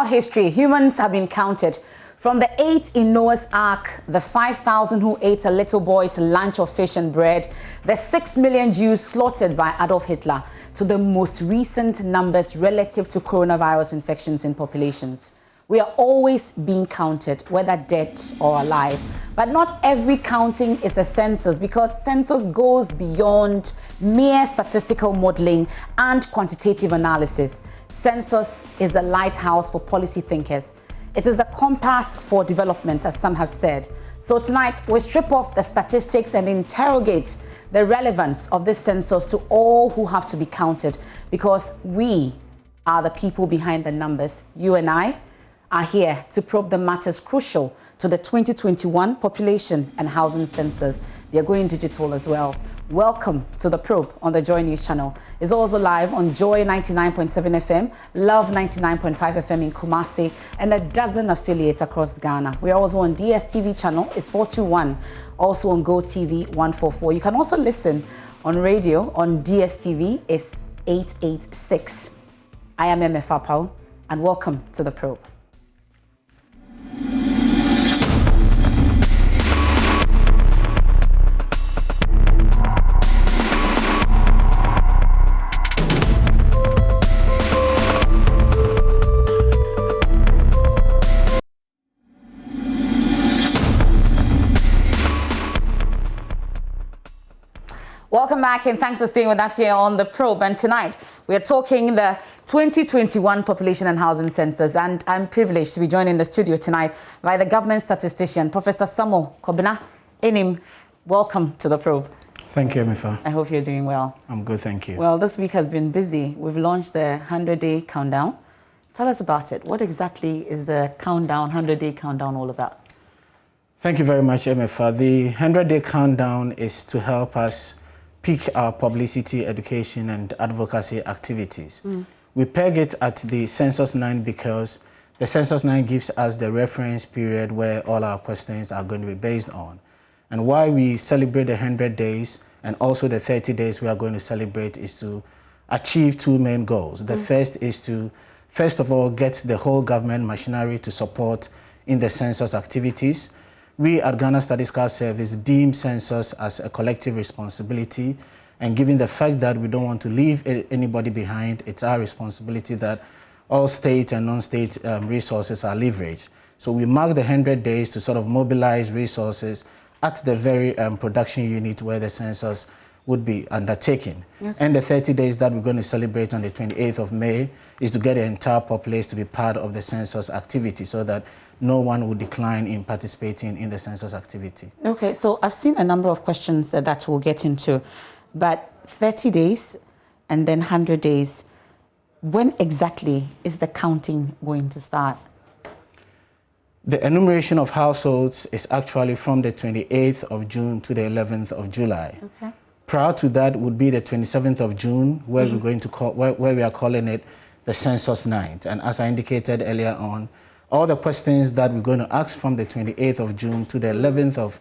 Throughout history, humans have been counted. From the 8 in Noah's Ark, the 5,000 who ate a little boy's lunch of fish and bread, the 6 million Jews slaughtered by Adolf Hitler, to the most recent numbers relative to coronavirus infections in populations. We are always being counted, whether dead or alive. But not every counting is a census, because census goes beyond mere statistical modeling and quantitative analysis. Census is the lighthouse for policy thinkers. It is the compass for development, as some have said. So tonight, we strip off the statistics and interrogate the relevance of this census to all who have to be counted, because we are the people behind the numbers. You and I are here to probe the matters crucial to the 2021 population and housing census. They are going digital as well. Welcome to the probe on the Joy News channel. It's also live on Joy 99.7 FM, Love 99.5 FM in Kumasi, and a dozen affiliates across Ghana. We are also on DSTV channel, it's 421, also on Go TV 144. You can also listen on radio on DSTV, it's 886. I am MF Apau, and welcome to the probe. Welcome back, and thanks for staying with us here on The Probe. And tonight, we are talking the 2021 Population and Housing Census. And I'm privileged to be joined in the studio tonight by the government statistician, Professor Samuel Kobina Enim. Welcome to The Probe. Thank you, Mifa. I hope you're doing well. I'm good, thank you. Well, this week has been busy. We've launched the 100-day countdown. Tell us about it. What exactly is the countdown, 100-day countdown all about? Thank you very much, MFA. The 100-day countdown is to help us peak our publicity, education, and advocacy activities. We peg it at the Census 9 because the Census 9 gives us the reference period where all our questions are going to be based on. And why we celebrate the 100 days and also the 30 days we are going to celebrate is to achieve two main goals. The first is to, first of all, get the whole government machinery to support in the census activities. We at Ghana Statistical Service deem census as a collective responsibility, and given the fact that we don't want to leave anybody behind, it's our responsibility that all state and non-state resources are leveraged. So we mark the 100 days to sort of mobilize resources at the very production unit where the census would be undertaken. Okay. And the 30 days that we're going to celebrate on the 28th of May is to get the entire populace to be part of the census activity so that no one would decline in participating in the census activity. Okay, so I've seen a number of questions that we'll get into, but 30 days and then 100 days, when exactly is the counting going to start? The enumeration of households is actually from the 28th of June to the 11th of July. Okay. Prior to that would be the 27th of June, where we're going to call, where we are calling it the Census 9. And as I indicated earlier on, all the questions that we're going to ask from the 28th of June to the 11th of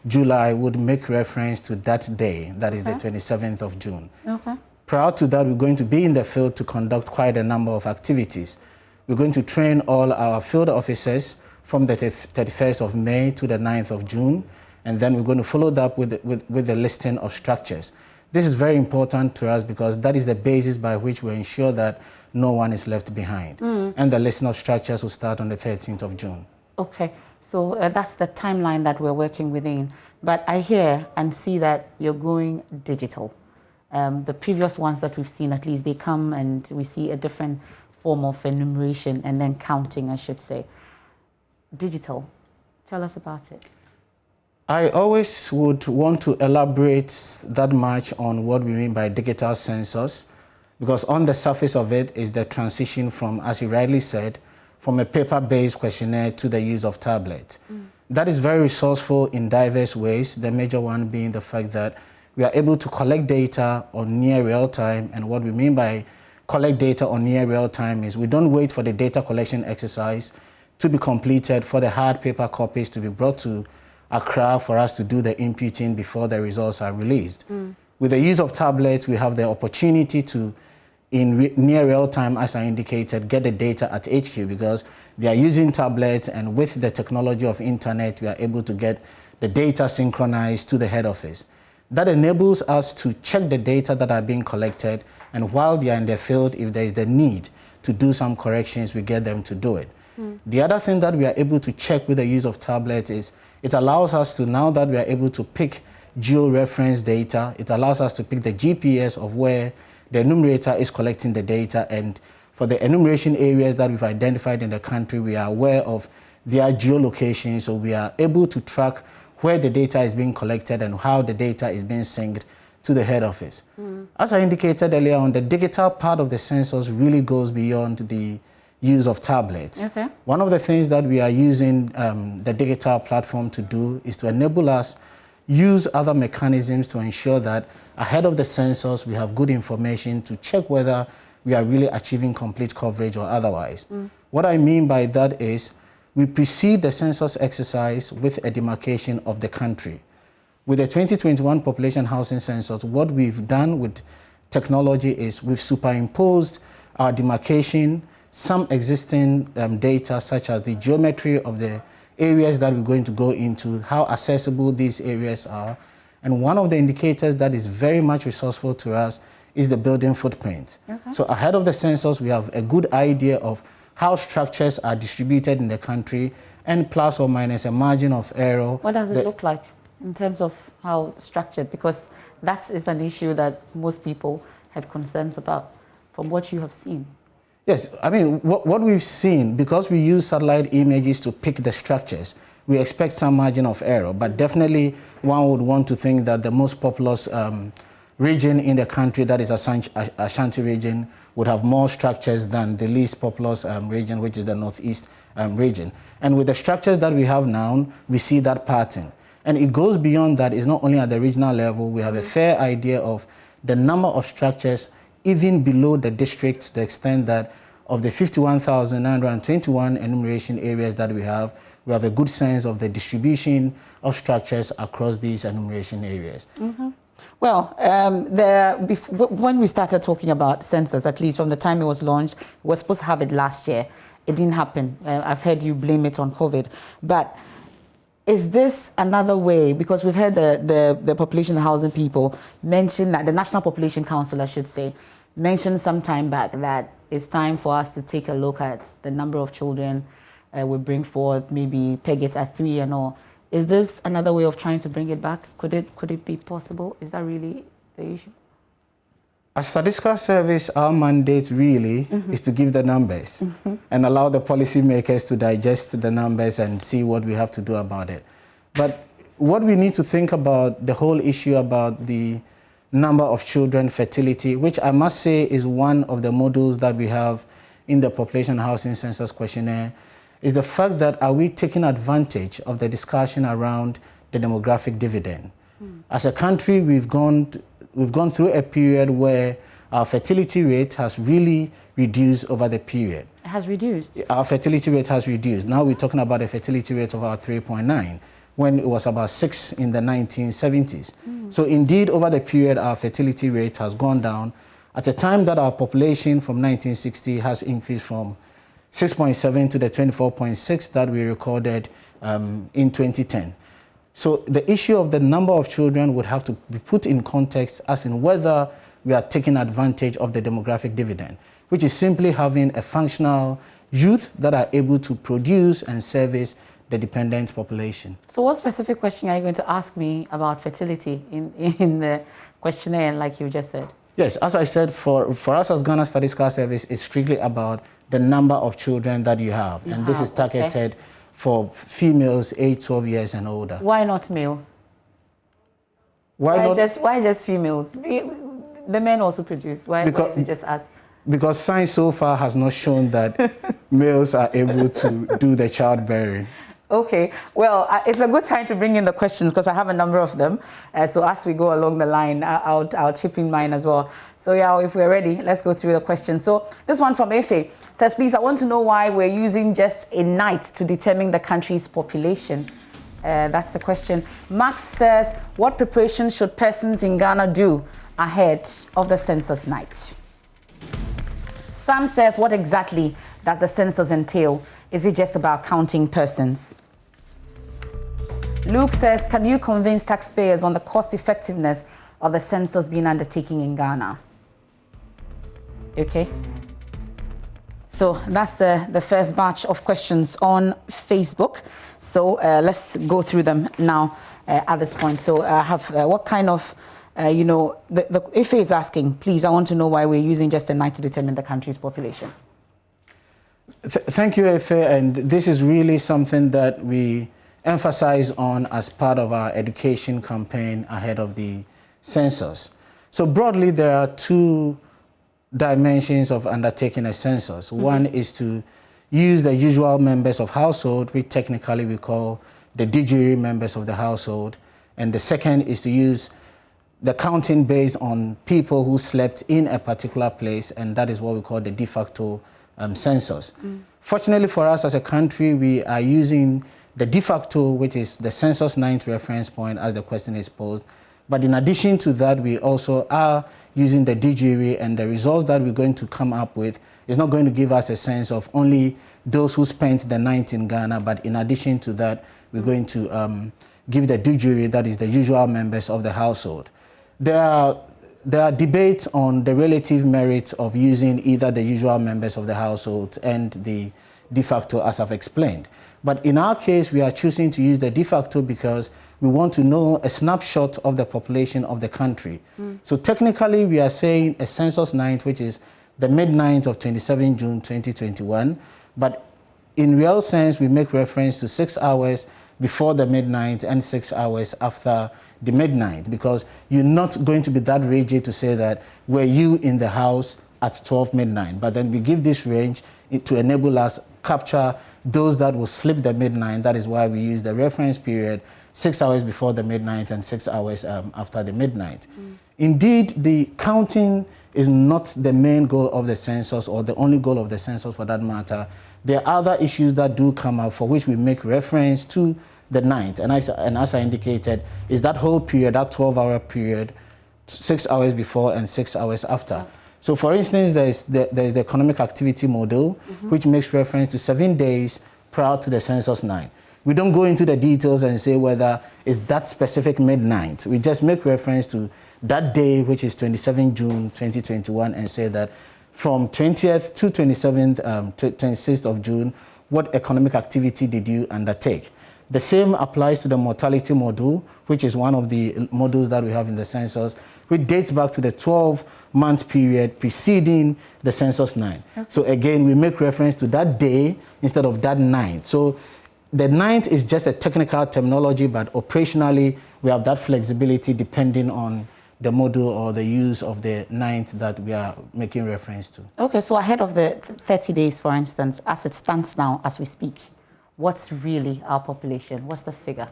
July would make reference to that day, that is the 27th of June. Okay. Prior to that, we're going to be in the field to conduct quite a number of activities. We're going to train all our field officers from the 31st of May to the 9th of June. And then we're going to follow that up with the listing of structures. This is very important to us because that is the basis by which we ensure that no one is left behind. And the listing of structures will start on the 13th of June. Okay, so that's the timeline that we're working within. But I hear and see that you're going digital. The previous ones that we've seen, at least, they come and we see a different form of enumeration and then counting, I should say. Digital, tell us about it. I always would want to elaborate that much on what we mean by digital census, because on the surface of it is the transition from, as you rightly said, from a paper-based questionnaire to the use of tablet. That is very resourceful in diverse ways, the major one being the fact that we are able to collect data on near real time, and what we mean by collect data on near real time is we don't wait for the data collection exercise to be completed for the hard paper copies to be brought to Accra for us to do the imputing before the results are released. With the use of tablets, we have the opportunity to in near real time, as I indicated, get the data at HQ, because they are using tablets, and with the technology of internet, we are able to get the data synchronized to the head office. That enables us to check the data that are being collected, and while they are in the field, if there is the need to do some corrections, we get them to do it. The other thing that we are able to check with the use of tablets is it allows us to, now that we are able to pick geo-reference data, it allows us to pick the GPS of where the enumerator is collecting the data, and for the enumeration areas that we've identified in the country, we are aware of their geolocation, so we are able to track where the data is being collected and how the data is being synced to the head office. As I indicated earlier on, the digital part of the census really goes beyond the use of tablets. Okay. One of the things that we are using the digital platform to do is to enable us use other mechanisms to ensure that ahead of the census we have good information to check whether we are really achieving complete coverage or otherwise. What I mean by that is we precede the census exercise with a demarcation of the country. With the 2021 population housing census, what we've done with technology is we've superimposed our demarcation, some existing data such as the geometry of the areas that we're going to go into, how accessible these areas are. And one of the indicators that is very much resourceful to us is the building footprint. So ahead of the census, we have a good idea of how structures are distributed in the country, and plus or minus a margin of error. What does it look like in terms of how structured? Because that is an issue that most people have concerns about from what you have seen. Yes, I mean, what we've seen, because we use satellite images to pick the structures, we expect some margin of error, but definitely one would want to think that the most populous region in the country, that is Ashanti region, would have more structures than the least populous region, which is the northeast region. And with the structures that we have now, we see that pattern. And it goes beyond that. It's not only at the regional level, we have a fair idea of the number of structures even below the district, to the extent that of the 51,921 enumeration areas that we have a good sense of the distribution of structures across these enumeration areas. Well, when we started talking about census, at least from the time it was launched, we were supposed to have it last year. It didn't happen. I've heard you blame it on COVID. But is this another way? Because we've heard the population and housing people mention that, the National Population Council, I should say, mentioned some time back that it's time for us to take a look at the number of children we bring forth, maybe peg it at 3 and all. Is this another way of trying to bring it back? Could it be possible? Is that really the issue? As Statistical Service, our mandate really is to give the numbers and allow the policymakers to digest the numbers and see what we have to do about it. But what we need to think about, the whole issue about the number of children, fertility, which I must say is one of the modules that we have in the Population Housing Census Questionnaire, is the fact that are we taking advantage of the discussion around the demographic dividend? As a country, we've gone through a period where our fertility rate has really reduced over the period. It has reduced? Our fertility rate has reduced. Now we're talking about a fertility rate of about 3.9, when it was about 6 in the 1970s. So indeed, over the period, our fertility rate has gone down at a time that our population from 1960 has increased from 6.7 to the 24.6 that we recorded in 2010. So the issue of the number of children would have to be put in context as in whether we are taking advantage of the demographic dividend, which is simply having a functional youth that are able to produce and service the dependent population. So what specific question are you going to ask me about fertility in the questionnaire, like you just said? Yes, as I said, for us as Ghana Statistical Service, it's strictly about the number of children that you have. And this is targeted for females aged 12 years and older. Why not males? Why just females? The men also produce. Why is it just us? Because science so far has not shown that males are able to do the childbearing. Okay, well, it's a good time to bring in the questions because I have a number of them. So as we go along the line, I'll chip in mine as well. So yeah, if we're ready, let's go through the questions. So this one from Efe says, please, I want to know why we're using just a night to determine the country's population. That's the question. Max says, what preparation should persons in Ghana do ahead of the census night? Sam says, what exactly does the census entail? Is it just about counting persons? Luke says, can you convince taxpayers on the cost effectiveness of the census being undertaken in Ghana? Okay. So that's the first batch of questions on Facebook. So let's go through them now at this point. So I have what kind of, the IFE is asking, please, I want to know why we're using just a night to determine the country's population. Thank you, IFE. And this is really something that we emphasize on as part of our education campaign ahead of the census. So broadly, there are two dimensions of undertaking a census. One is to use the usual members of household, which technically we call the de jure members of the household. And the second is to use the counting based on people who slept in a particular place, and that is what we call the de facto census. Fortunately for us as a country, we are using the de facto, which is the census 9th reference point as the question is posed. But in addition to that, we also are using the de jure, and the results that we're going to come up with is not going to give us a sense of only those who spent the night in Ghana, but in addition to that, we're going to give the de jure, that is the usual members of the household. There are debates on the relative merits of using either the usual members of the household and the de facto, as I've explained. But in our case, we are choosing to use the de facto because we want to know a snapshot of the population of the country. So technically, we are saying a census 9th, which is the midnight of 27 June 2021. But in real sense, we make reference to 6 hours before the midnight and 6 hours after the midnight, because you're not going to be that rigid to say that were you in the house at 12 midnight. But then we give this range to enable us capture those that will slip the midnight. That is why we use the reference period 6 hours before the midnight and 6 hours after the midnight. Indeed, the counting is not the main goal of the census, or the only goal of the census for that matter. There are other issues that do come up for which we make reference to the night. And as I indicated, is that whole period, that 12-hour period, 6 hours before and 6 hours after. So for instance, there is the economic activity model, which makes reference to 7 days prior to the census 9. We don't go into the details and say whether it's that specific midnight. We just make reference to that day, which is 27 June 2021, and say that from 20th to 27th, 26th of June, what economic activity did you undertake? The same applies to the mortality model, which is one of the models that we have in the census, which dates back to the 12-month period preceding the census 9. So again, we make reference to that day instead of that night. So the ninth is just a technical terminology, but operationally, we have that flexibility depending on the model or the use of the ninth that we are making reference to. Okay, so ahead of the 30 days, for instance, as it stands now, as we speak, what's really our population? What's the figure?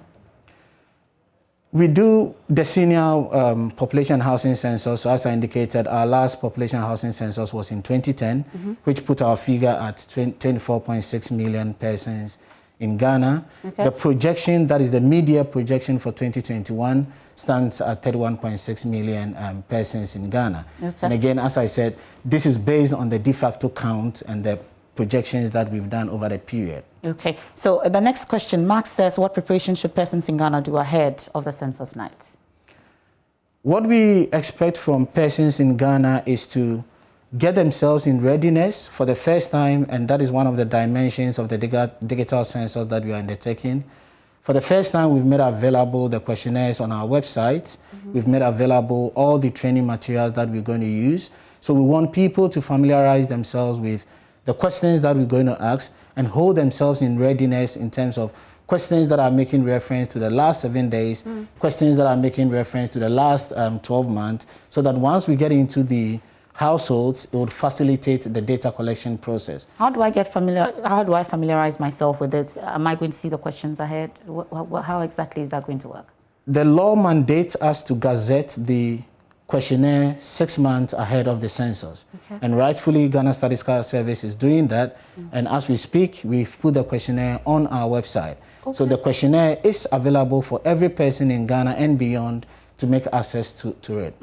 We do the senior population housing census. So as I indicated, our last population housing census was in 2010, which put our figure at 24.6 million persons in Ghana. The projection, that is the media projection for 2021, stands at 31.6 million persons in Ghana. And again, as I said, this is based on the de facto count and the projections that we've done over the period. Okay, so the next question, Mark says, what preparation should persons in Ghana do ahead of the census night? What we expect from persons in Ghana is to get themselves in readiness for the first time, and that is one of the dimensions of the digital census that we are undertaking. For the first time, we've made available the questionnaires on our website. We've made available all the training materials that we're going to use. So we want people to familiarize themselves with the questions that we're going to ask and hold themselves in readiness in terms of questions that are making reference to the last 7 days, questions that are making reference to the last 12 months, so that once we get into the households, it would facilitate the data collection process. How do I get familiar? How do I familiarize myself with it? Am I going to see the questions ahead? How exactly is that going to work? The law mandates us to gazette the questionnaire 6 months ahead of the census. And rightfully, Ghana Statistical Service is doing that. And as we speak, we've put the questionnaire on our website. So the questionnaire is available for every person in Ghana and beyond to make access to it.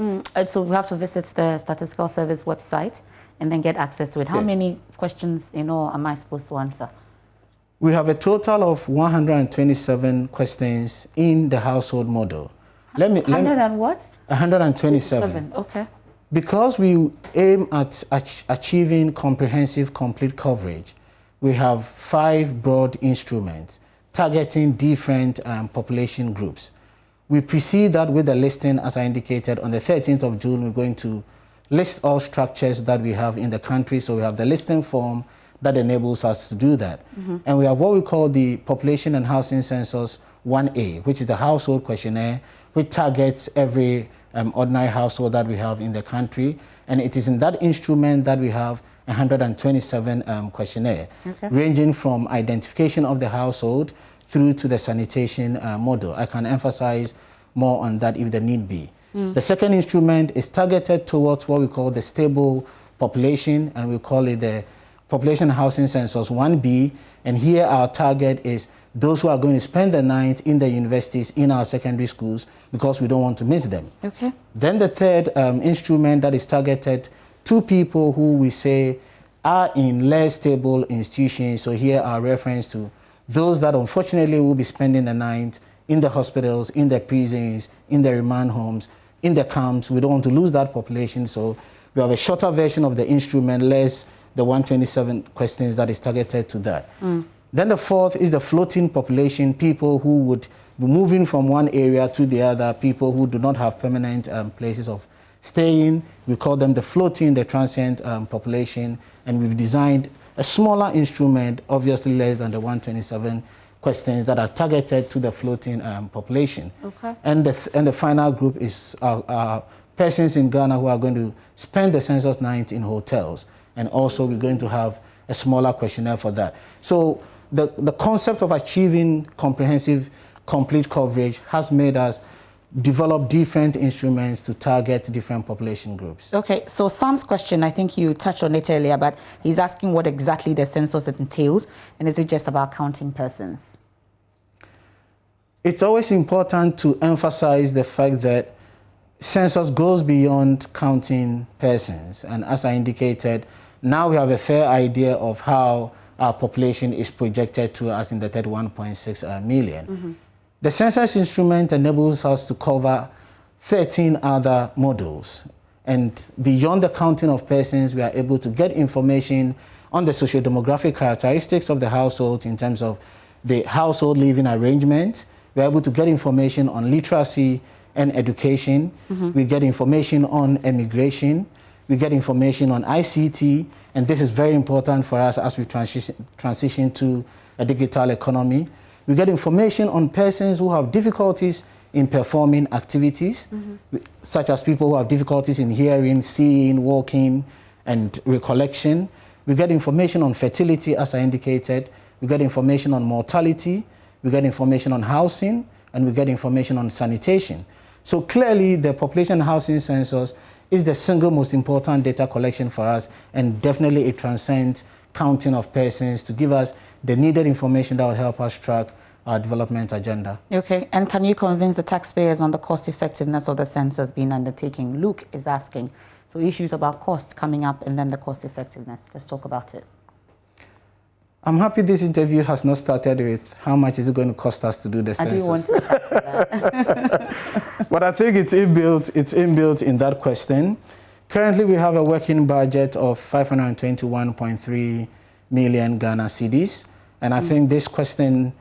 So we have to visit the Statistical Service website and then get access to it. How many questions, am I supposed to answer? We have a total of 127 questions in the household model. 100 and what? 127. Okay. Because we aim at achieving comprehensive, complete coverage, we have 5 broad instruments targeting different population groups. We precede that with the listing, as I indicated. On the 13th of June, we're going to list all structures that we have in the country. So we have the listing form that enables us to do that. And we have what we call the Population and Housing Census 1A, which is the household questionnaire, which targets every ordinary household that we have in the country. And it is in that instrument that we have 127 questionnaire, ranging from identification of the household through to the sanitation model. I can emphasize more on that if there need be. The second instrument is targeted towards what we call the stable population, and we call it the Population Housing Census 1B. And here our target is those who are going to spend the night in the universities, in our secondary schools, because we don't want to miss them. Then the third instrument that is targeted to people who we say are in less stable institutions. So here our reference to those that unfortunately will be spending the night in the hospitals, in the prisons, in the remand homes, in the camps. We don't want to lose that population. So we have a shorter version of the instrument, less the 127 questions that is targeted to that. Then the fourth is the floating population, people who would be moving from one area to the other, people who do not have permanent places of staying. We call them the floating, the transient population, and we've designed a smaller instrument, obviously less than the 127 questions that are targeted to the floating population. And the final group is persons in Ghana who are going to spend the census night in hotels. And also we're going to have a smaller questionnaire for that. So the concept of achieving comprehensive, complete coverage has made us develop different instruments to target different population groups. Okay, so Sam's question, I think you touched on it earlier, but he's asking what exactly the census entails, and is it just about counting persons? It's always important to emphasize the fact that census goes beyond counting persons, and as I indicated, now we have a fair idea of how our population is projected to us in the 31.6 million. The census instrument enables us to cover 13 other models. And beyond the counting of persons, we are able to get information on the socio-demographic characteristics of the household in terms of the household living arrangement. We're able to get information on literacy and education. We get information on immigration. We get information on ICT. And this is very important for us as we transition to a digital economy. We get information on persons who have difficulties in performing activities, such as people who have difficulties in hearing, seeing, walking, and recollection. We get information on fertility, as I indicated. We get information on mortality. We get information on housing, and we get information on sanitation. So clearly, the population housing census is the single most important data collection for us, and definitely it transcends counting of persons to give us the needed information that will help us track our development agenda. Okay, and can you convince the taxpayers on the cost effectiveness of the census being undertaken? Luke is asking, so issues about cost coming up and then the cost effectiveness. Let's talk about it. I'm happy this interview has not started with how much is it going to cost us to do the census. I do want to start with that. But I think it's inbuilt in that question. Currently, we have a working budget of 521.3 million Ghana cedis. And I think this question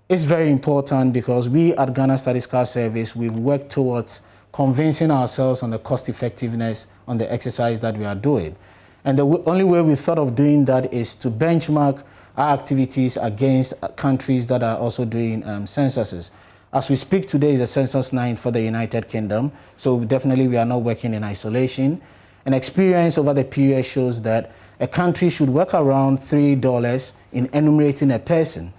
is very important because we at Ghana Statistical Service, we've worked towards convincing ourselves on the cost effectiveness on the exercise that we are doing. And the only way we thought of doing that is to benchmark our activities against countries that are also doing censuses. As we speak today is the census 9 for the United Kingdom, so definitely we are not working in isolation. And experience over the period shows that a country should work around $3 in enumerating a person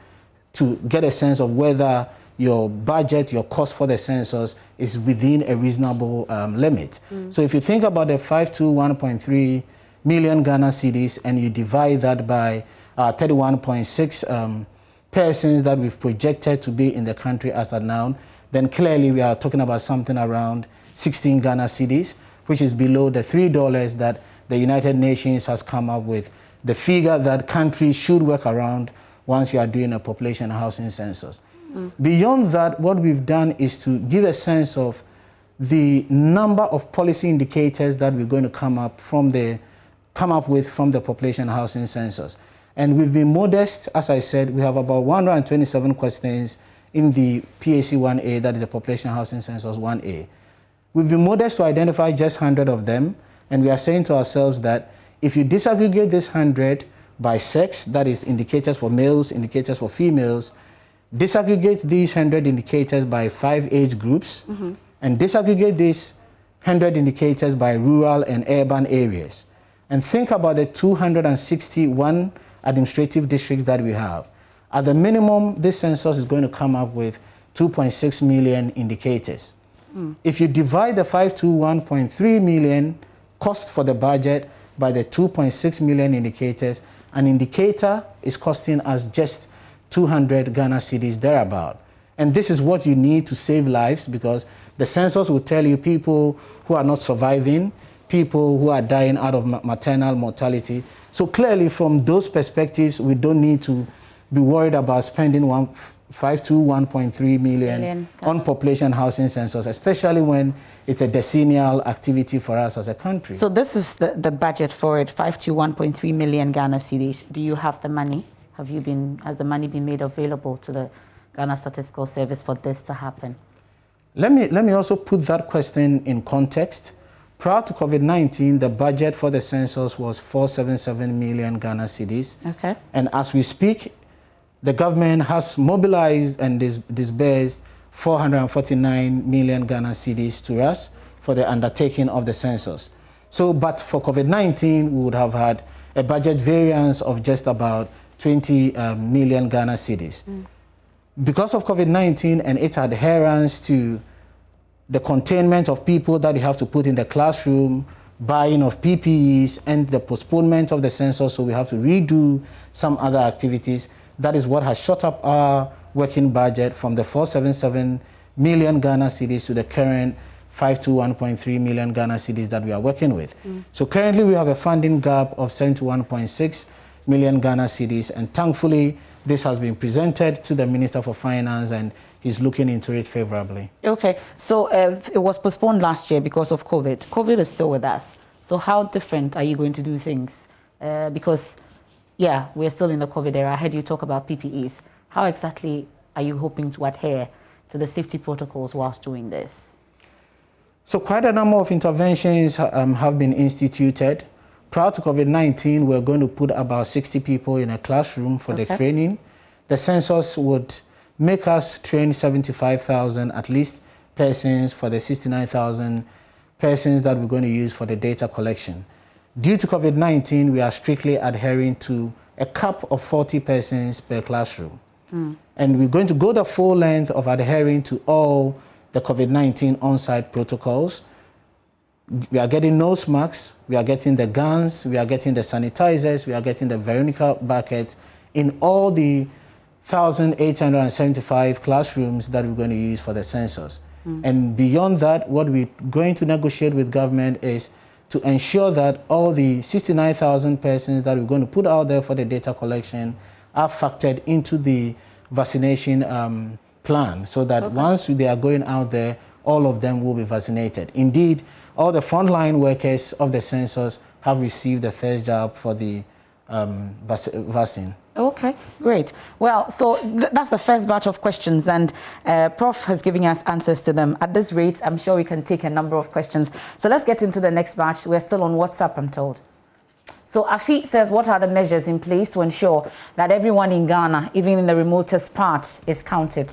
to get a sense of whether your budget, your cost for the census is within a reasonable limit. So if you think about the 521.3 million Ghana cedis and you divide that by 31.6 persons that we've projected to be in the country as of now, then clearly we are talking about something around 16 Ghana cedis, which is below the $3 that the United Nations has come up with, the figure that countries should work around once you are doing a population housing census. Beyond that, what we've done is to give a sense of the number of policy indicators that we're going to come up with from the population housing census. And we've been modest, as I said, we have about 127 questions in the PAC 1A, that is the population housing census 1A. We've been modest to identify just 100 of them, and we are saying to ourselves that if you disaggregate this 100 by sex, that is indicators for males, indicators for females, disaggregate these 100 indicators by 5 age groups, and disaggregate these 100 indicators by rural and urban areas, and think about the 261 administrative districts that we have. At the minimum, this census is going to come up with 2.6 million indicators. If you divide the 521.3 million cost for the budget by the 2.6 million indicators, an indicator is costing us just 200 Ghana cedis thereabout. And this is what you need to save lives, because the census will tell you people who are not surviving, people who are dying out of maternal mortality. So clearly from those perspectives, we don't need to be worried about spending 1.3 million on population housing census, especially when it's a decennial activity for us as a country. So this is the budget for it, 521.3 million Ghana cedis. Do you have the money? Has the money been made available to the Ghana Statistical Service for this to happen? Let me also put that question in context. Prior to COVID-19, the budget for the census was 477 million Ghana cedis. Okay. And as we speak, the government has mobilized and disbursed 449 million Ghana cedis to us for the undertaking of the census. So, but for COVID-19, we would have had a budget variance of just about 20 million Ghana cedis. Because of COVID-19 and its adherence to the containment of people that you have to put in the classroom, buying of PPEs, and the postponement of the census, so we have to redo some other activities. That is what has shot up our working budget from the 477 million Ghana cedis to the current 521.3 million Ghana cedis that we are working with. So currently we have a funding gap of 71.6 million Ghana cedis, and thankfully this has been presented to the Minister for Finance, and he's looking into it favorably. Okay, so it was postponed last year because of COVID. COVID is still with us. So how different are you going to do things? Because, yeah, we're still in the COVID era. I heard you talk about PPEs. How exactly are you hoping to adhere to the safety protocols whilst doing this? So quite a number of interventions have been instituted. Prior to COVID-19, we're going to put about 60 people in a classroom for the training. The census would make us train 75,000 at least persons for the 69,000 persons that we're going to use for the data collection. Due to COVID-19, we are strictly adhering to a cap of 40 persons per classroom. And we're going to go the full length of adhering to all the COVID-19 on-site protocols. We are getting nose masks, we are getting the guns, we are getting the sanitizers, we are getting the Veronica buckets in all the 1,875 classrooms that we're going to use for the census. And beyond that, what we're going to negotiate with government is to ensure that all the 69,000 persons that we're going to put out there for the data collection are factored into the vaccination plan, so that once they are going out there, all of them will be vaccinated. Indeed, all the frontline workers of the census have received the first jab for the vaccine. Okay, great. Well, so that's the first batch of questions, and Prof has given us answers to them. At this rate, I'm sure we can take a number of questions. So let's get into the next batch. We're still on WhatsApp, I'm told. So Afi says, what are the measures in place to ensure that everyone in Ghana, even in the remotest part, is counted?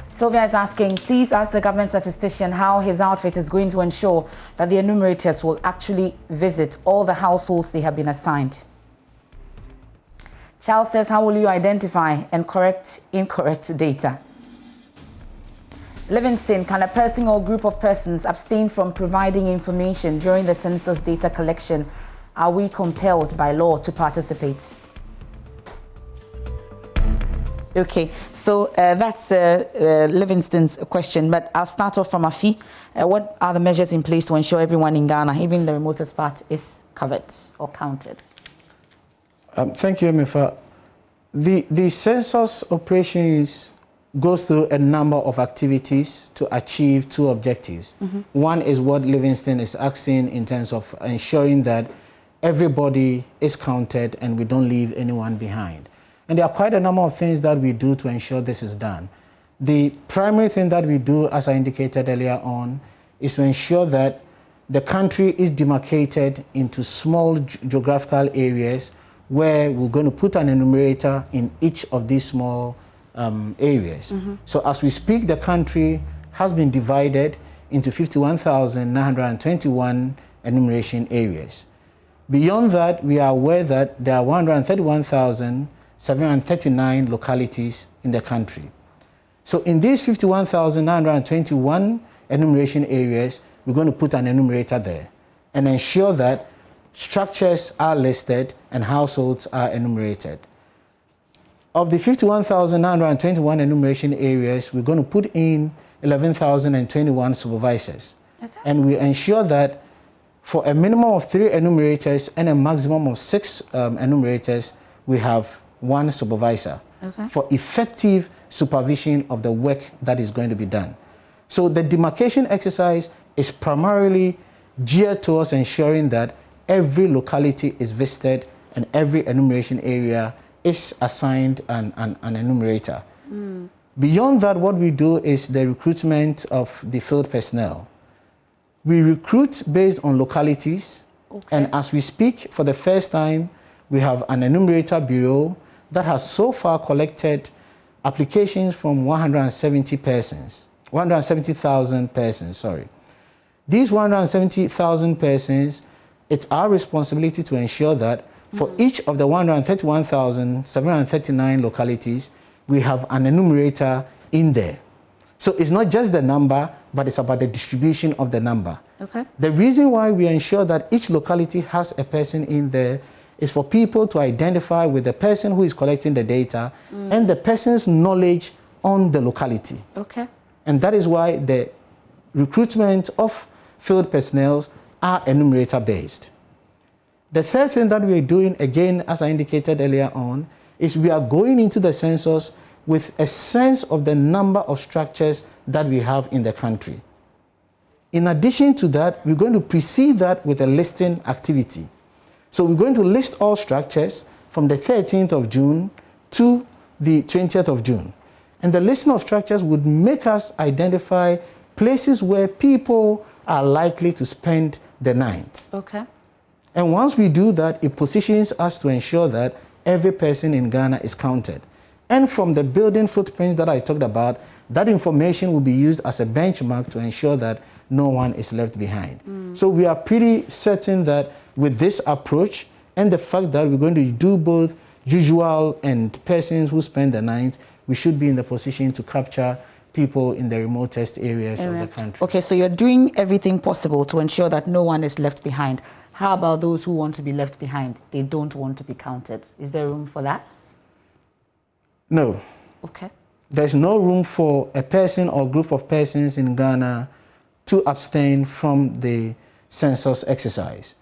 Sylvia is asking, please ask the government statistician how his outfit is going to ensure that the enumerators will actually visit all the households they have been assigned. Charles says, how will you identify and correct incorrect data? Livingston, can a person or group of persons abstain from providing information during the census data collection? Are we compelled by law to participate? Okay, So that's Livingston's question, but I'll start off from Afi. What are the measures in place to ensure everyone in Ghana, even the remotest part, is covered or counted? Thank you, Emifa. The census operations goes through a number of activities to achieve two objectives. One is what Livingston is asking in terms of ensuring that everybody is counted and we don't leave anyone behind. And there are quite a number of things that we do to ensure this is done. The primary thing that we do, as I indicated earlier on, is to ensure that the country is demarcated into small geographical areas where we're going to put an enumerator in each of these small areas. So as we speak, the country has been divided into 51,921 enumeration areas. Beyond that, we are aware that there are 131,739 localities in the country. So in these 51,921 enumeration areas, we're going to put an enumerator there and ensure that structures are listed and households are enumerated. Of the 51,921 enumeration areas, we're going to put in 11,021 supervisors. And we ensure that for a minimum of 3 enumerators and a maximum of 6 enumerators, we have 1 supervisor for effective supervision of the work that is going to be done. So the demarcation exercise is primarily geared towards ensuring that every locality is visited and every enumeration area is assigned an enumerator. Beyond that, what we do is the recruitment of the field personnel. We recruit based on localities, and as we speak, for the first time, we have an enumerator bureau that has so far collected applications from 170,000 persons, sorry. These 170,000 persons, it's our responsibility to ensure that for each of the 131,739 localities, we have an enumerator in there. So it's not just the number, but it's about the distribution of the number. The reason why we ensure that each locality has a person in there is for people to identify with the person who is collecting the data and the person's knowledge on the locality. And that is why the recruitment of field personnel are enumerator based. The third thing that we are doing, again, as I indicated earlier on, is we are going into the census with a sense of the number of structures that we have in the country. In addition to that, we're going to precede that with a listing activity. So we're going to list all structures from the 13th of June to the 20th of June. And the listing of structures would make us identify places where people are likely to spend the night. And once we do that, it positions us to ensure that every person in Ghana is counted. And from the building footprints that I talked about, that information will be used as a benchmark to ensure that no one is left behind. So we are pretty certain that with this approach and the fact that we're going to do both usual and persons who spend the night, we should be in the position to capture people in the remotest areas of the country. Okay, so you're doing everything possible to ensure that no one is left behind. How about those who want to be left behind? They don't want to be counted. Is there room for that? No. There's no room for a person or group of persons in Ghana to abstain from the census exercise.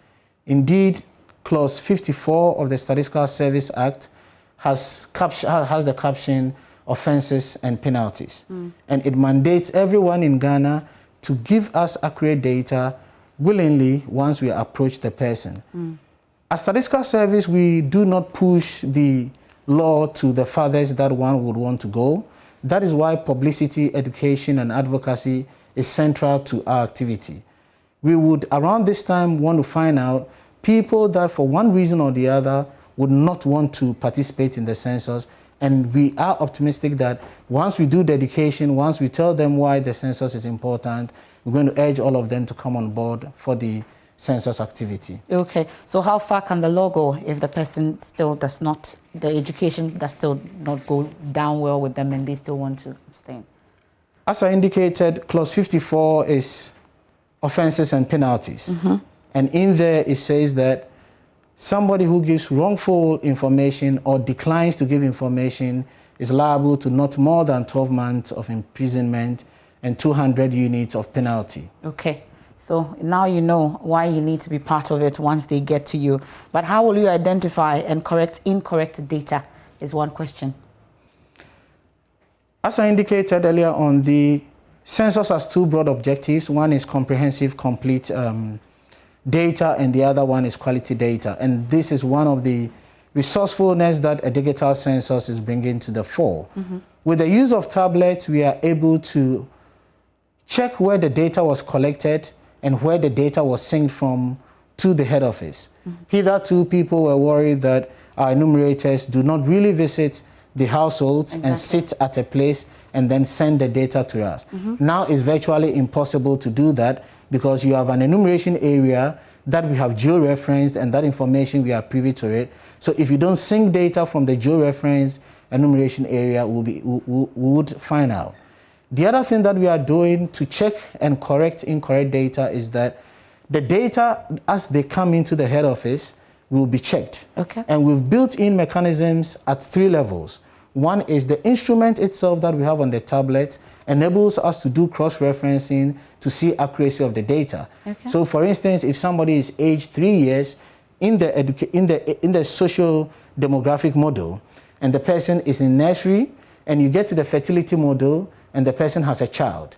Indeed, Clause 54 of the Statistical Service Act has the caption offenses and penalties. And it mandates everyone in Ghana to give us accurate data willingly once we approach the person. As Statistical Service, we do not push the law to the farthest that one would want to go. That is why publicity, education, and advocacy is central to our activity. We would, around this time, want to find out people that for one reason or the other would not want to participate in the census. And we are optimistic that once we do the education, once we tell them why the census is important, we're going to urge all of them to come on board for the census activity. So how far can the law go if the person still does not, the education does still not go down well with them and they still want to abstain? As I indicated, Clause 54 is offenses and penalties. And in there it says that somebody who gives wrongful information or declines to give information is liable to not more than 12 months of imprisonment and 200 units of penalty. Okay. So now you know why you need to be part of it once they get to you. But how will you identify and correct incorrect data is one question. As I indicated earlier on, the census has two broad objectives. One is comprehensive, complete data, and the other one is quality data. And this is one of the resourcefulness that a digital census is bringing to the fore. With the use of tablets, we are able to check where the data was collected and where the data was synced from to the head office. Hitherto, people were worried that our enumerators do not really visit the households and sit at a place and then send the data to us. Now it's virtually impossible to do that because you have an enumeration area that we have geo-referenced, and that information we are privy to it. So if you don't sync data from the geo-referenced enumeration area, we would find out. The other thing that we are doing to check and correct incorrect data is that the data, as they come into the head office, will be checked. Okay. And we've built in mechanisms at 3 levels. One is the instrument itself that we have on the tablet enables us to do cross-referencing to see accuracy of the data. Okay. So for instance, if somebody is aged 3 years in the social demographic model, and the person is in nursery, and you get to the fertility model, and the person has a child,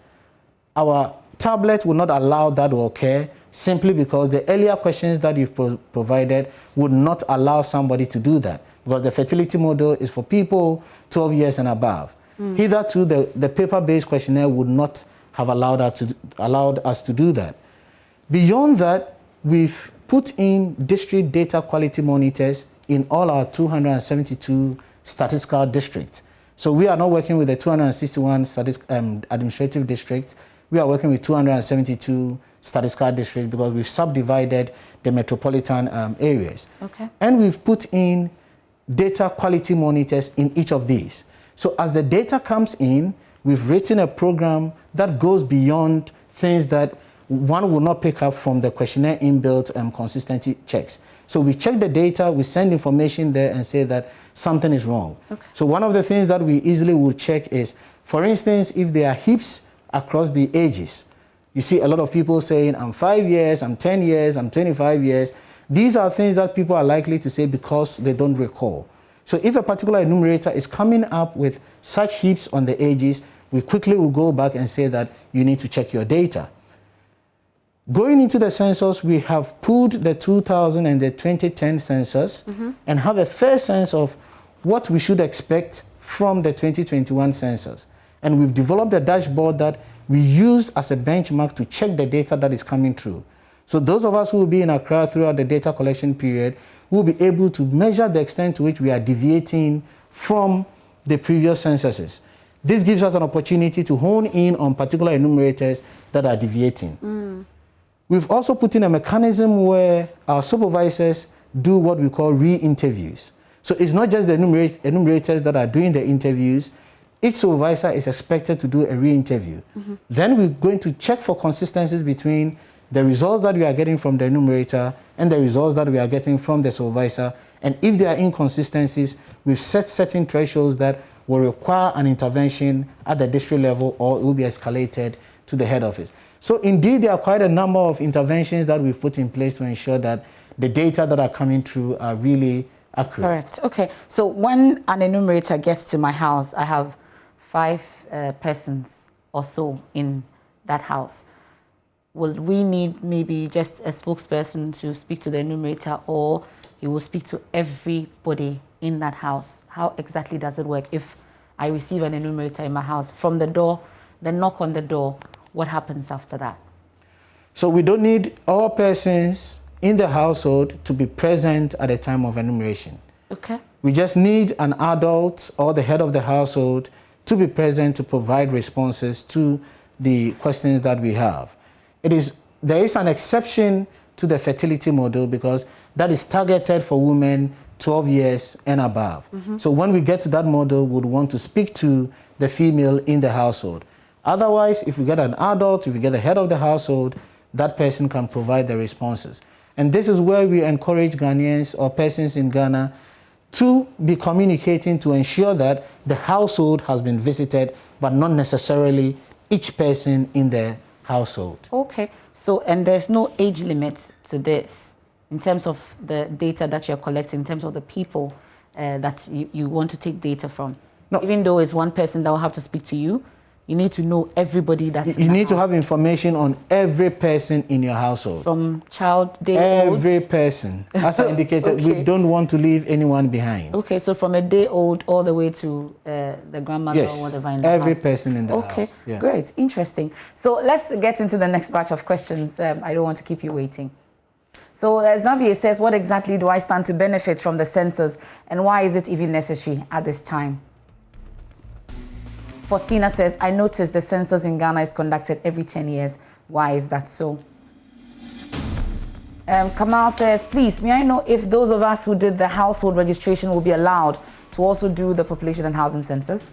our tablet will not allow that to occur simply because the earlier questions that you've provided would not allow somebody to do that, because the fertility model is for people 12 years and above. Hitherto, the paper-based questionnaire would not have allowed us to do that. Beyond that, we've put in district data quality monitors in all our 272 statistical districts. So we are not working with the 261 administrative districts. We are working with 272 statistical districts because we've subdivided the metropolitan areas. Okay. And we've put in data quality monitors in each of these. So as the data comes in, we've written a program that goes beyond things that one will not pick up from the questionnaire inbuilt consistency checks. So we check the data, we send information there and say that something is wrong. Okay. So one of the things that we easily will check is, for instance, if there are heaps across the ages. You see a lot of people saying, I'm 5 years, I'm 10 years, I'm 25 years. These are things that people are likely to say because they don't recall. So if a particular enumerator is coming up with such heaps on the ages, we quickly will go back and say that you need to check your data. Going into the census, we have pulled the 2000 and the 2010 census and have a fair sense of what we should expect from the 2021 census. And we've developed a dashboard that we use as a benchmark to check the data that is coming through. So those of us who will be in Accra throughout the data collection period will be able to measure the extent to which we are deviating from the previous censuses. This gives us an opportunity to hone in on particular enumerators that are deviating. We've also put in a mechanism where our supervisors do what we call re-interviews. So it's not just the enumerators that are doing the interviews. Each supervisor is expected to do a re-interview. Then we're going to check for consistencies between the results that we are getting from the enumerator and the results that we are getting from the supervisor. And if there are inconsistencies, we've set certain thresholds that will require an intervention at the district level, or it will be escalated to the head office. So indeed, there are quite a number of interventions that we've put in place to ensure that the data that are coming through are really accurate. Correct. Okay. So when an enumerator gets to my house, I have 5 persons or so in that house. Will we need maybe just a spokesperson to speak to the enumerator, or you will speak to everybody in that house? How exactly does it work? If I receive an enumerator in my house from the door, then knock on the door, what happens after that? So we don't need all persons in the household to be present at the time of enumeration. Okay. We just need an adult or the head of the household to be present to provide responses to the questions that we have. There is an exception to the fertility model because that is targeted for women 12 years and above. So when we get to that model, we would want to speak to the female in the household. Otherwise, if we get an adult, if we get the head of the household, that person can provide the responses. And this is where we encourage Ghanaians or persons in Ghana to be communicating to ensure that the household has been visited, but not necessarily each person in the household. Okay, so, and there's no age limit to this in terms of the data that you're collecting, in terms of the people that you want to take data from? No. Even though it's one person that will have to speak to you, you need to know everybody that's You need to have information on every person in your household. From child, day every old? person. As I indicated, Okay. we don't want to leave anyone behind. Okay, so from a day old all the way to the grandmother or whatever in the every house. person in the house. Okay, great, interesting. So let's get into the next batch of questions. I don't want to keep you waiting. So Xavier says, what exactly do I stand to benefit from the census, and why is it even necessary at this time? Faustina says, I noticed the census in Ghana is conducted every 10 years. Why is that so? Kamal says, please, may I know if those of us who did the household registration will be allowed to also do the population and housing census?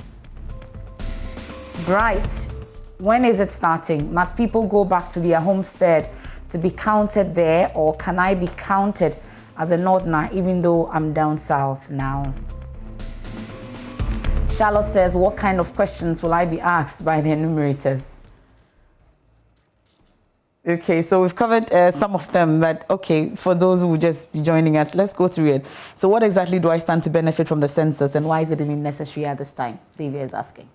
Bright, when is it starting? Must people go back to their homestead to be counted there, or can I be counted as a northerner even though I'm down south now? Charlotte says, what kind of questions will I be asked by the enumerators? Okay, so we've covered some of them, but okay, for those who will just be joining us, let's go through it. So what exactly do I stand to benefit from the census, and why is it even necessary at this time? Xavier is asking.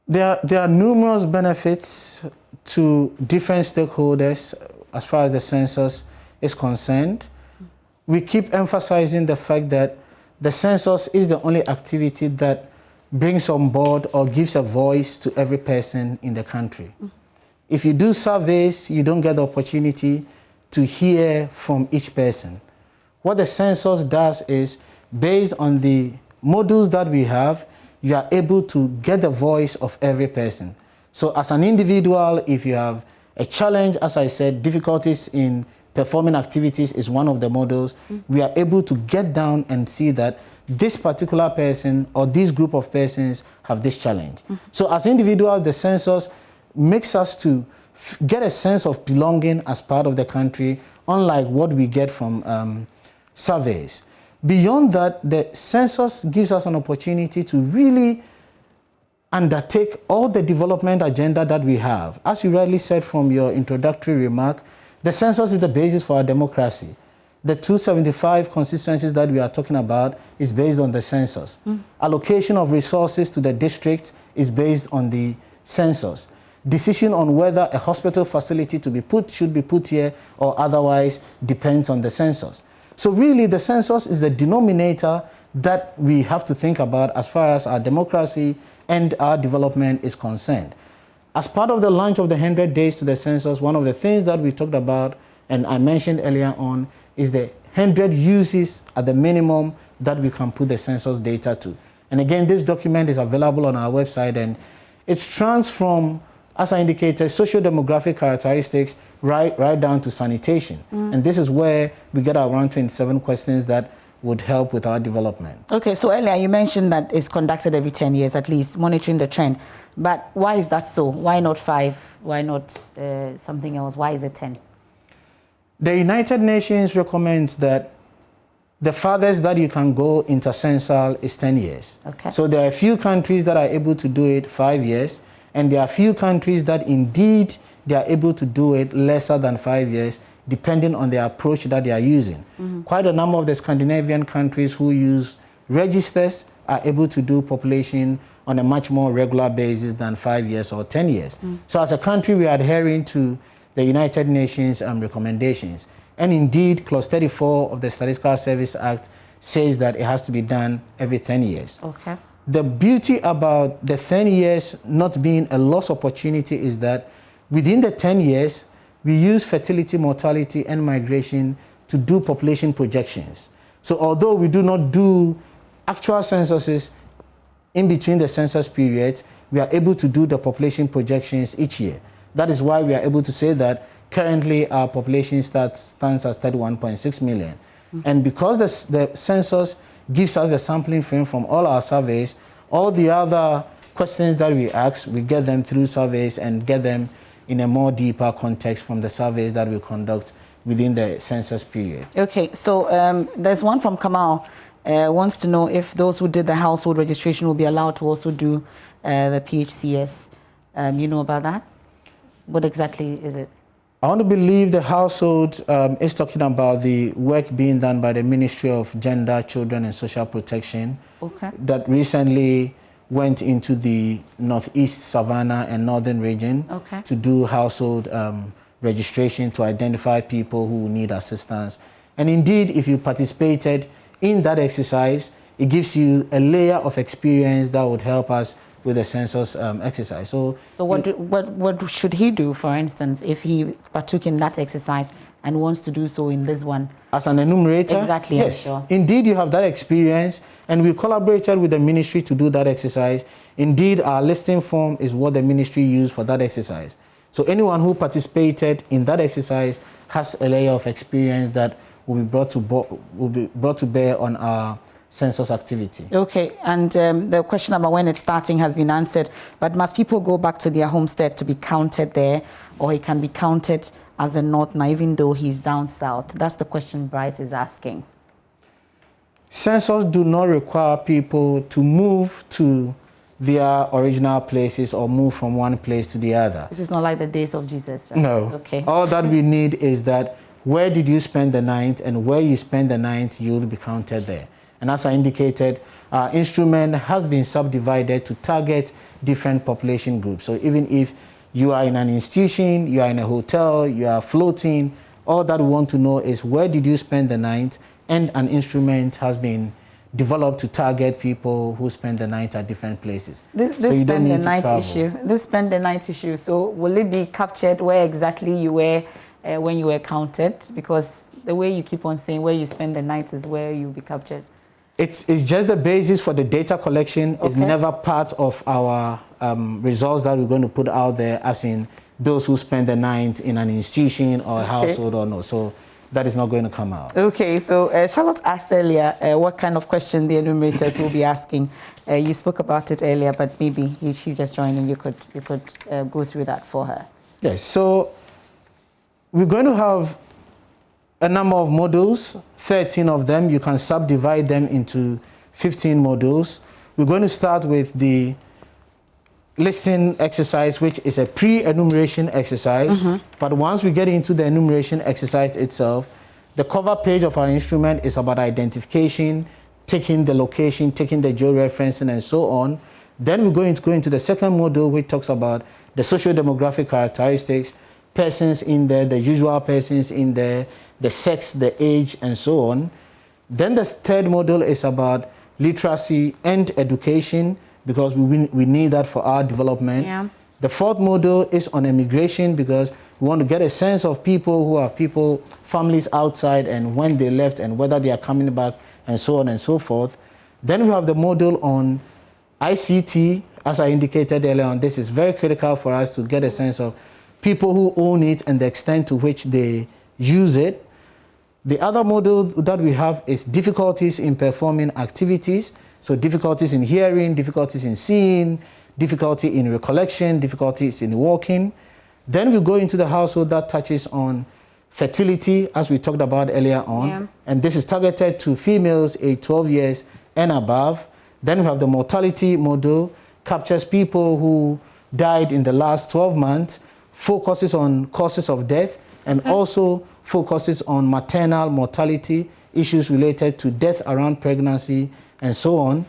There are numerous benefits to different stakeholders as far as the census is concerned. We keep emphasizing the fact that the census is the only activity that brings on board or gives a voice to every person in the country. If you do surveys, you don't get the opportunity to hear from each person. What the census does is, based on the modules that we have, you are able to get the voice of every person. So as an individual, if you have a challenge, as I said, difficulties in performing activities is one of the models, we are able to get down and see that this particular person or this group of persons have this challenge. So as individuals, the census makes us to get a sense of belonging as part of the country, unlike what we get from surveys. Beyond that, the census gives us an opportunity to really undertake all the development agenda that we have. As you rightly said from your introductory remark, the census is the basis for our democracy. The 275 constituencies that we are talking about is based on the census. Allocation of resources to the districts is based on the census. Decision on whether a hospital facility should be put here or otherwise depends on the census. So really, the census is the denominator that we have to think about as far as our democracy and our development is concerned. As part of the launch of the 100 days to the census, one of the things that we talked about, and I mentioned earlier on, is the 100 uses at the minimum that we can put the census data to. And again, this document is available on our website, and it trans from, as I indicated, socio-demographic characteristics right down to sanitation. And this is where we get around 27 questions that would help with our development. Okay, so earlier you mentioned that it's conducted every 10 years at least, monitoring the trend. But why is that so? Why not 5? Why not something else? Why is it 10? The United Nations recommends that the farthest that you can go intercensal is 10 years. Okay. So there are a few countries that are able to do it 5 years, and there are a few countries that indeed they are able to do it lesser than 5 years, depending on the approach that they are using. Quite a number of the Scandinavian countries who use registers are able to do population on a much more regular basis than 5 years or 10 years. So as a country, we are adhering to the United Nations recommendations. And indeed, Clause 34 of the Statistical Service Act says that it has to be done every 10 years. Okay. The beauty about the 10 years not being a lost opportunity is that within the 10 years, we use fertility, mortality, and migration to do population projections. So although we do not do actual censuses in between the census periods, we are able to do the population projections each year. That is why we are able to say that currently our population stands at 31.6 million. And because the census gives us the sampling frame from all our surveys, all the other questions that we ask, we get them through surveys and get them in a more deeper context from the surveys that we conduct within the census period. Okay, so there's one from Kamal. Wants to know if those who did the household registration will be allowed to also do the PHCS. You know about that? What exactly is it? I want to believe the household is talking about the work being done by the Ministry of Gender, Children and Social Protection. Okay. That recently went into the Northeast Savannah and Northern region to do household registration to identify people who need assistance. And indeed, if you participated in that exercise, it gives you a layer of experience that would help us with the census exercise. So what should he do, for instance, if he partook in that exercise and wants to do so in this one? As an enumerator? Exactly, yes. Sure. Indeed, you have that experience, and we collaborated with the ministry to do that exercise. Indeed, our listing form is what the ministry used for that exercise. So anyone who participated in that exercise has a layer of experience that will be brought to bear on our census activity. Okay, and the question about when it's starting has been answered, but must people go back to their homestead to be counted there, or he can be counted as a northerner even though he's down south? That's the question Bright is asking. Census do not require people to move to their original places or move from one place to the other. This is not like the days of Jesus, right? No. Okay. All that we need is that where did you spend the night, and where you spend the night, you'll be counted there. And as I indicated, our instrument has been subdivided to target different population groups. So even if you are in an institution, you are in a hotel, you are floating, all that we want to know is where did you spend the night, and an instrument has been developed to target people who spend the night at different places. This spend the night issue, so will it be captured where exactly you were when you were counted? Because the way you keep on saying where you spend the night is where you'll be captured. It's just the basis for the data collection. Okay. It's never part of our results that we're going to put out there, as in those who spend the night in an institution or a household or no. So that is not going to come out. Okay, so Charlotte asked earlier what kind of question the enumerators will be asking. You spoke about it earlier, but maybe she's just joining. You could go through that for her. Yes, so we're going to have a number of modules, 13 of them. You can subdivide them into 15 modules. We're going to start with the listing exercise, which is a pre-enumeration exercise. But once we get into the enumeration exercise itself, the cover page of our instrument is about identification, taking the location, taking the geo-referencing, and so on. Then we're going to go into the second module, which talks about the socio-demographic characteristics, persons in there, the usual persons in there, the sex, the age, and so on. Then the third module is about literacy and education, because we need that for our development. Yeah. The fourth module is on immigration, because we want to get a sense of people who have families outside, and when they left and whether they are coming back, and so on and so forth. Then we have the module on ICT. As I indicated earlier on, this is very critical for us to get a sense of people who own it and the extent to which they use it. The other module that we have is difficulties in performing activities. So difficulties in hearing, difficulties in seeing, difficulty in recollection, difficulties in walking. Then we go into the household that touches on fertility, as we talked about earlier on. Yeah. And this is targeted to females aged 12 years and above. Then we have the mortality module, captures people who died in the last 12 months, focuses on causes of death, and also focuses on maternal mortality, issues related to death around pregnancy, and so on.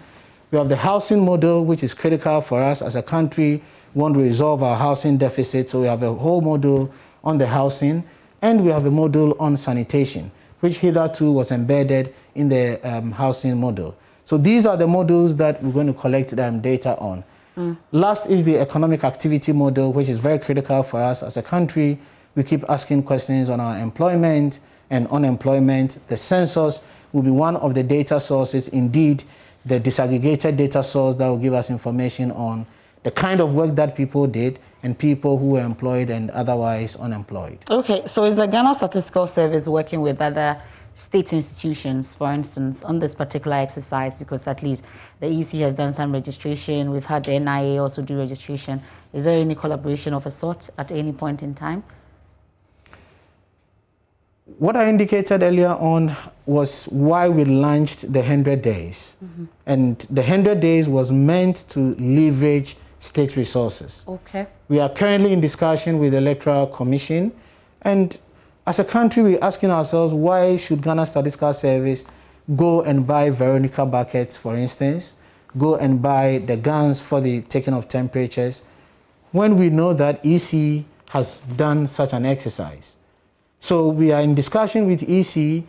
We have the housing model, which is critical for us as a country. We want to resolve our housing deficit, so we have a whole module on the housing, and we have a module on sanitation, which hitherto was embedded in the housing model. So these are the modules that we're going to collect data on. Last is the economic activity model, which is very critical for us as a country. We keep asking questions on our employment and unemployment. The census will be one of the data sources, indeed, the disaggregated data source that will give us information on the kind of work that people did and people who were employed and otherwise unemployed. Okay, so is the Ghana Statistical Service working with other state institutions, for instance, on this particular exercise? Because at least the EC has done some registration. We've had the NIA also do registration. Is there any collaboration of a sort at any point in time? what I indicated earlier on was why we launched the 100 days. And the 100 days was meant to leverage state resources. Okay. We are currently in discussion with the Electoral Commission, and as a country, we're asking ourselves, why should Ghana Statistical Service go and buy Veronica buckets, for instance, go and buy the guns for the taking of temperatures, when we know that EC has done such an exercise? So we are in discussion with EC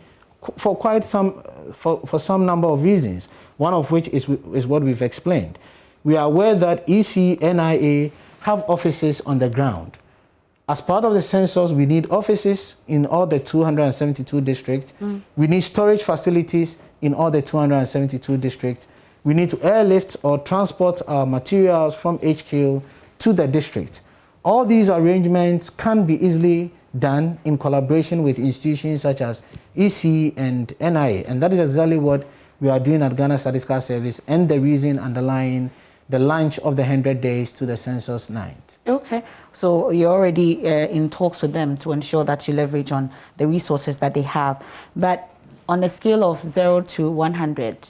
for quite some, for some number of reasons, one of which is what we've explained. We are aware that EC, NIA have offices on the ground. As part of the census, we need offices in all the 272 districts. We need storage facilities in all the 272 districts. We need to airlift or transport our materials from HQ to the district. All these arrangements can be easily done in collaboration with institutions such as EC and NIA. And that is exactly what we are doing at Ghana Statistical Service, and the reason underlying the launch of the 100 days to the census night. Okay, so you're already in talks with them to ensure that you leverage on the resources that they have. But on a scale of 0 to 100,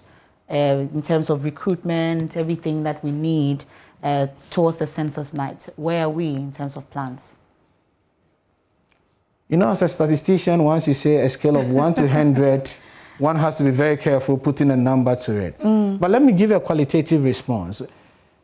in terms of recruitment, everything that we need towards the census night, where are we in terms of plans? You know, as a statistician, once you say a scale of 1 to 100, one has to be very careful putting a number to it. But let me give a qualitative response.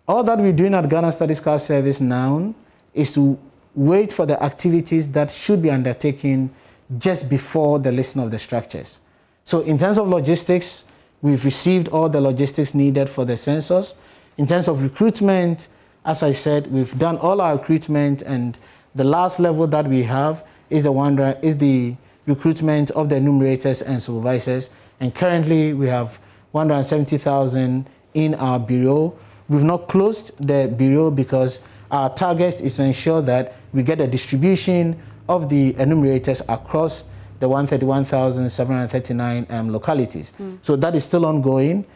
All that we're doing at Ghana Statistical Service now is to wait for the activities that should be undertaken just before the listing of the structures. So in terms of logistics, we've received all the logistics needed for the census. In terms of recruitment, as I said, we've done all our recruitment, and the last level that we have is the recruitment of the enumerators and supervisors. And currently we have 170,000 in our bureau. We've not closed the bureau because our target is to ensure that we get a distribution of the enumerators across the 131,739 localities. So that is still ongoing.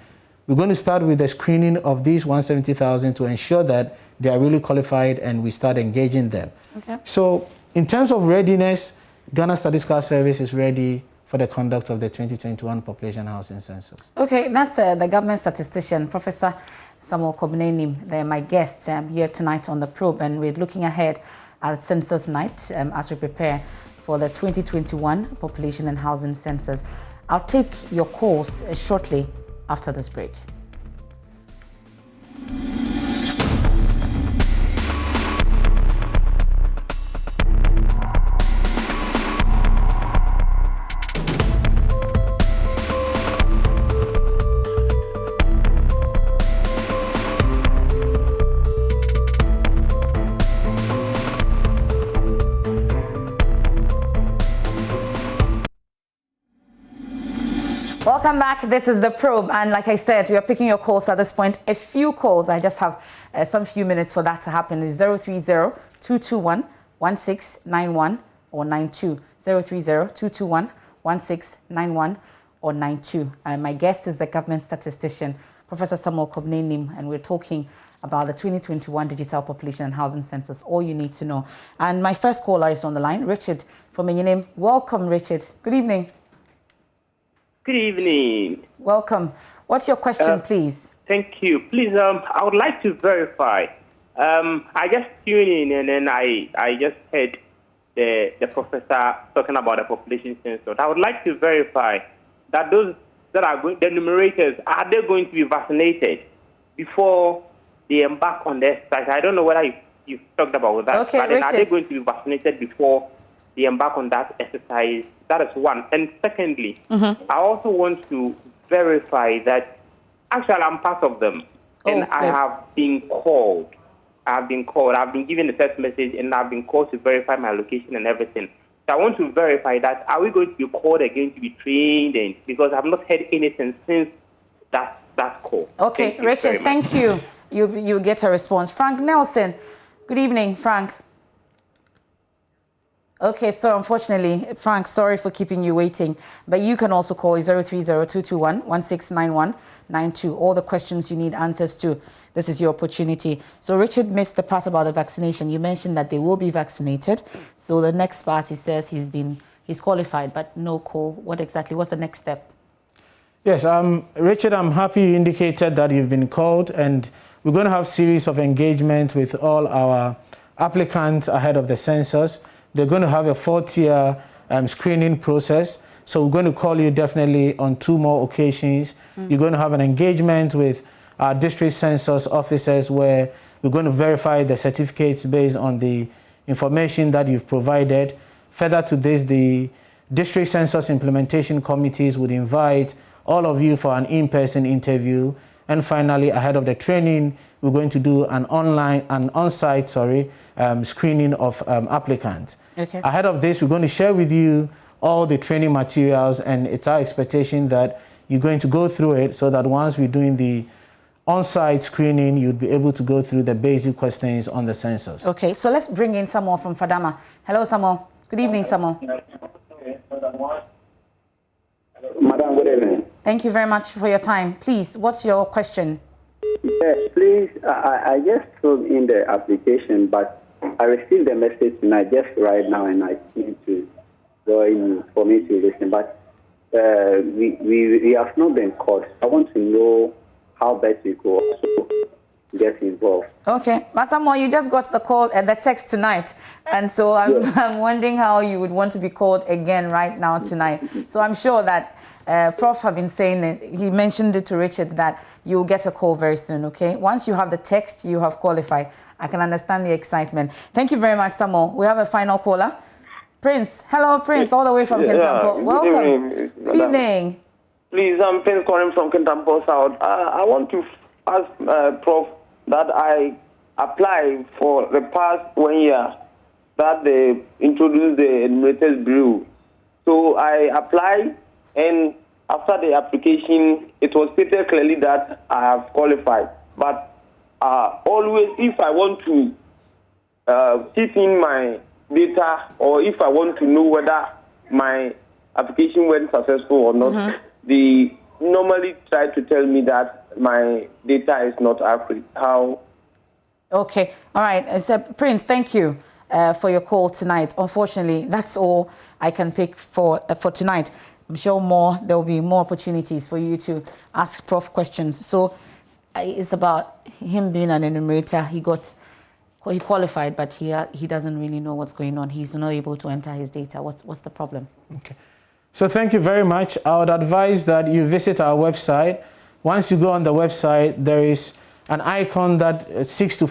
We're going to start with the screening of these 170,000 to ensure that they are really qualified and we start engaging them. Okay. So in terms of readiness, Ghana Statistical Service is ready for the conduct of the 2021 population housing census. Okay, that's the government statistician, Professor Samuel Kobnenim. They're my guests here tonight on The Probe, and we're looking ahead at census night as we prepare for the 2021 population and housing census. I'll take your calls shortly after this break. Welcome back. This is The Probe, and like I said, we are picking your calls at this point. A few calls. I just have some few minutes for that to happen. It's 030-221-1691 or 92. 030-221-1691 or 92. My guest is the government statistician, Professor Samuel Kobnenim, and we're talking about the 2021 digital population and housing census, all you need to know. And my first caller is on the line, Richard from Enumeration. Welcome, Richard. Good evening. Good evening. Welcome. What's your question, please? Thank you. Please, I would like to verify. I just tuned in and then I just heard the professor talking about the population census. I would like to verify that those that are going, the enumerators, are they going to be vaccinated before they embark on their exercise? I don't know whether you've talked about that. Okay, but then Richard, are they going to be vaccinated before they embark on that exercise? That is one. And secondly, I also want to verify that actually I'm part of them. And I have been called. I've been given a text message, and I've been called to verify my location and everything. So I want to verify that, are we going to be called again to be trained in? Because I've not heard anything since that call. Okay, Richard, thank you. You get a response. Frank Nelson. Good evening, Frank. Okay, so unfortunately, Frank, sorry for keeping you waiting, but you can also call 030-221-1691-92. All the questions you need answers to, this is your opportunity. So Richard missed the part about the vaccination. You mentioned that they will be vaccinated. So the next part, he says he's he's qualified, but no call. What's the next step? Yes, Richard, I'm happy you indicated that you've been called, and we're going to have a series of engagement with all our applicants ahead of the census. They're going to have a 4-tier screening process. So we're going to call you definitely on 2 more occasions. You're going to have an engagement with our district census officers where we're going to verify the certificates based on the information that you've provided. Further to this, the district census implementation committees would invite all of you for an in-person interview. And finally, ahead of the training, we're going to do an on-site screening of applicants. Okay. Ahead of this, we're going to share with you all the training materials, and it's our expectation that you're going to go through it so that once we're doing the on-site screening, you'd be able to go through the basic questions on the census. Okay, so let's bring in Samuel from Fadama. Hello, Samuel. Good evening, Samuel. Madam, good evening. Thank you very much for your time. Please, what's your question? Yes, please. I just filled in the application, but I received the message tonight, just right now, and I came to join for me to listen. But we have not been called. I want to know how best we could also get involved. Okay, but Samuel, you just got the call and the text tonight, and so I'm wondering how you would want to be called again right now tonight. So I'm sure that Prof have been saying it. He mentioned it to Richard that you'll get a call very soon. Okay, once you have the text, you have qualified. I can understand the excitement. Thank you very much, Samuel. We have a final caller, Prince. Hello, Prince, all the way from Kintampo. Welcome. Good evening. Please, I'm Prince calling from Kintampo South. I want to ask Prof that I applied for the past 1 year that they introduced the Enumerators Bureau. So I applied, and after the application, it was stated clearly that I have qualified. But always, if I want to keep in my data, or if I want to know whether my application went successful or not, they normally try to tell me that my data is not accurate. How? Okay, all right. So, Prince, thank you for your call tonight. Unfortunately, that's all I can pick for tonight. I'm sure there will be more opportunities for you to ask Prof questions. So it's about him being an enumerator. He qualified, but he doesn't really know what's going on. He's not able to enter his data. What's the problem? Okay. So thank you very much. I would advise that you visit our website. Once you go on the website, there is an icon that seeks to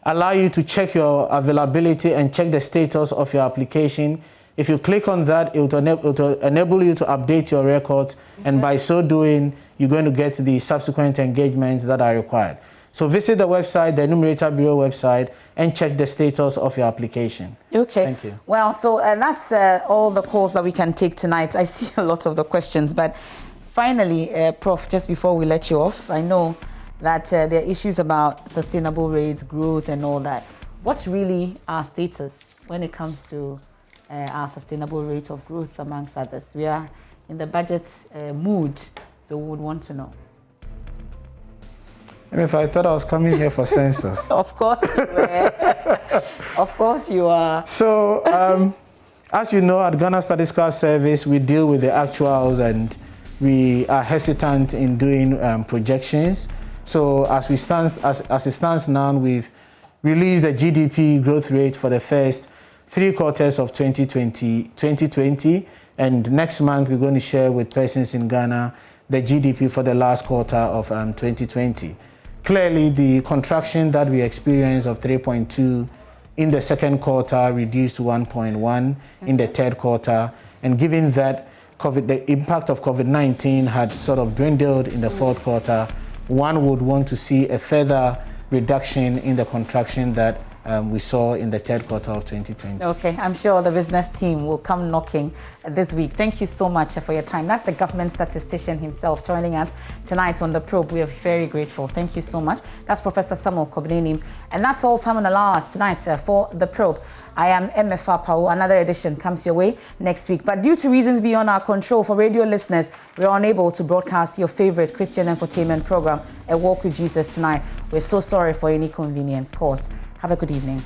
allow you to check your availability and check the status of your application. If you click on that, it will enable you to update your records, and by so doing, you're going to get the subsequent engagements that are required. So visit the website, the Enumerator Bureau website, and check the status of your application. Okay. Thank you. Well, so that's all the calls that we can take tonight. I see a lot of the questions, but finally, Prof, just before we let you off, I know that there are issues about sustainable rates, growth, and all that. What's really our status when it comes to our sustainable rate of growth, amongst others? We are in the budget mood, so we would want to know. If I thought I was coming here for census. Of course you were. Of course you are. So, as you know, at Ghana Statistical Service, we deal with the actuals, and we are hesitant in doing projections. So as it stands now, we've released the GDP growth rate for the first 3 quarters of 2020, and next month we're going to share with persons in Ghana the GDP for the last quarter of 2020. Clearly, the contraction that we experienced of 3.2 in the second quarter reduced to 1.1 in the third quarter, and given that the impact of COVID-19 had sort of dwindled in the fourth quarter, one would want to see a further reduction in the contraction that we saw in the third quarter of 2020. Okay, I'm sure the business team will come knocking this week. Thank you so much for your time. That's the government statistician himself joining us tonight on The Probe. We are very grateful. Thank you so much. That's Professor Samuel Kobnenim. And that's all time on allow us tonight for The Probe. I am MFA Pau. Another edition comes your way next week. But due to reasons beyond our control for radio listeners, we're unable to broadcast your favorite Christian infotainment program, A Walk with Jesus, tonight. We're so sorry for any inconvenience caused. Have a good evening.